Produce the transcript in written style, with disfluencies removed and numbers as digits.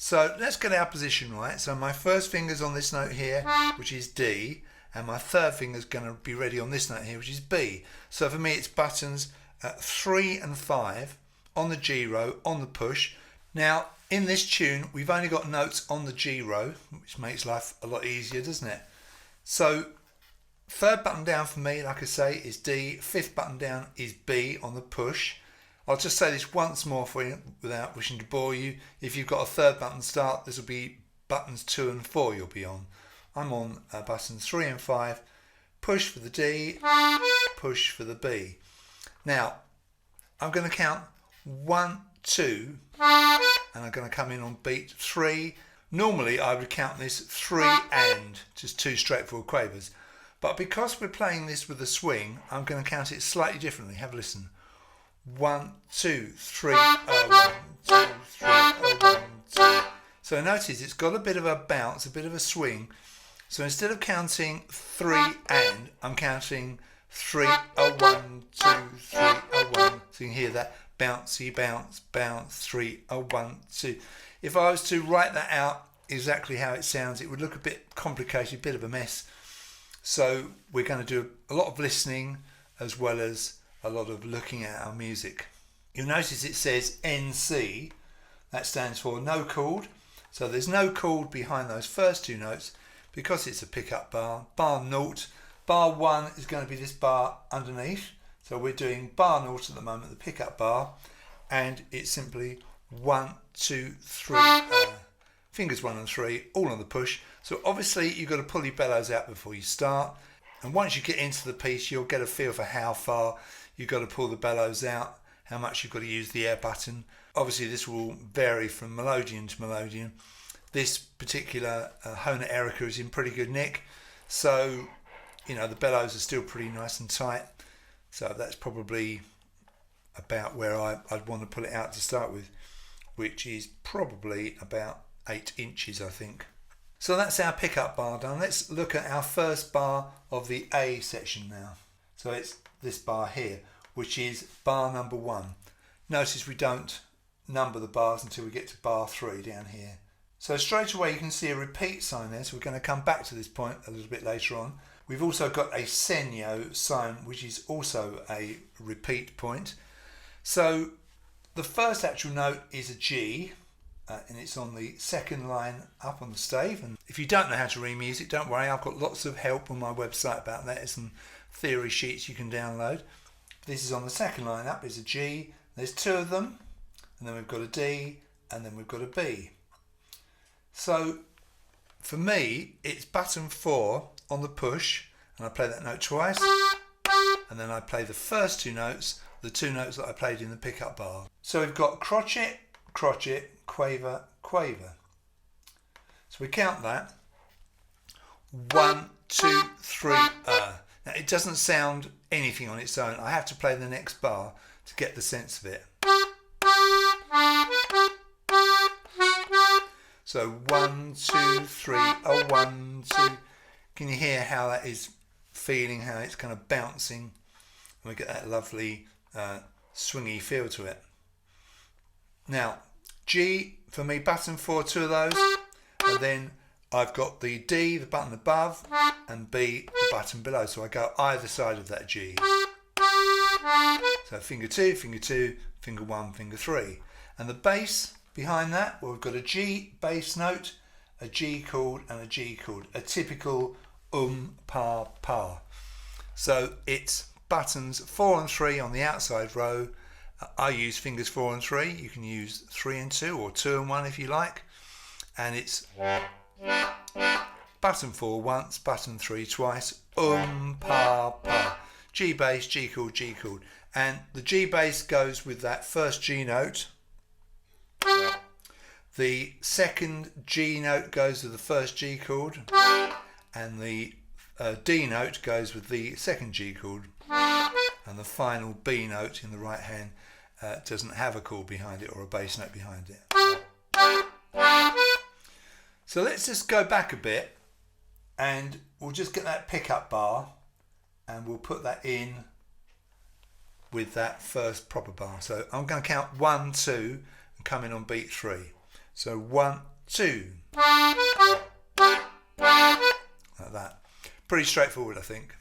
So let's get our position right. So my first finger's on this note here, which is D, and my third finger's going to be ready on this note here, which is B. So for me it's buttons 3 and 5 on the G row, on the push. Now in this tune we've only got notes on the G row, which makes life a lot easier, doesn't it? So third button down for me, like I say, is D. Fifth button down is B on the push. I'll just say this once more for you without wishing to bore you. If you've got a third button start, this will be buttons 2 and 4 you'll be on. I'm on buttons 3 and 5. Push for the D, push for the B. Now, I'm going to count 1, 2, and I'm going to come in on beat 3. Normally I would count this 3 and, just 2 straightforward quavers. But because we're playing this with a swing, I'm going to count it slightly differently. Have a listen. 1, 2, 3, 1, 2, 3, 1, 2. So notice it's got a bit of a bounce, a bit of a swing. So instead of counting 3 and, I'm counting 3, 1, 2, 3, 1. So you can hear that bouncy, bounce, bounce, 3, 1, 2. If I was to write that out exactly how it sounds, it would look a bit complicated, a bit of a mess. So we're going to do a lot of listening as well as a lot of looking at our music. You'll notice it says NC. That stands for no chord. So there's no chord behind those first 2 notes because it's a pickup bar. Bar 0. Bar 1 is going to be this bar underneath. So we're doing bar 0 at the moment, the pickup bar. And it's simply 1, 2, 3, fingers 1 and 3, all on the push. So obviously you've got to pull your bellows out before you start. And once you get into the piece, you'll get a feel for how far you've got to pull the bellows out, how much you've got to use the air button. Obviously this will vary from Melodeon to Melodeon. This particular Hona Erica is in pretty good nick, so you know the bellows are still pretty nice and tight. So that's probably about where I'd want to pull it out to start with, which is probably about 8 inches, I think. So that's our pickup bar done. Let's look at our first bar of the A section now. So it's this bar here, which is bar number 1. Notice we don't number the bars until we get to bar 3 down here. So straight away you can see a repeat sign there, so we're going to come back to this point a little bit later on. We've also got a segno sign, which is also a repeat point. So the first actual note is a G, and it's on the second line up on the stave. And if you don't know how to read music, don't worry, I've got lots of help on my website about that. There's some theory sheets you can download. This is on the second line up, is a G. There's 2 of them, and then we've got a D, and then we've got a B. So for me, it's button 4 on the push, and I play that note twice, and then I play the first 2 notes, the 2 notes that I played in the pickup bar. So we've got crotchet, crotchet, quaver, quaver. So we count that. 1, 2, 3, Now it doesn't sound anything on its own. I have to play the next bar to get the sense of it. So 1, 2, 3, 1, 2. Can you hear how that is feeling, how it's kind of bouncing? And we get that lovely swingy feel to it. Now, G, for me, button 4, 2 of those. And then I've got the D, the button above, and B, the button below. So I go either side of that G. So finger 2, finger 1, finger 3. And the bass behind that, well, we've got a G bass note, a G chord, and a G chord. A typical pa, pa. So it's buttons 4 and 3 on the outside row. I use fingers 4 and 3. You can use 3 and 2 or 2 and 1 if you like. And it's button 4 once, button 3 twice. Pa, pa. G bass, G chord, G chord. And the G bass goes with that first G note. The second G note goes with the first G chord. And the D note goes with the second G chord. And the final B note in the right hand doesn't have a chord behind it or a bass note behind it. So let's just go back a bit and we'll just get that pickup bar and we'll put that in with that first proper bar. So I'm going to count 1, 2 and come in on beat 3. So 1, 2. Like that. Pretty straightforward, I think.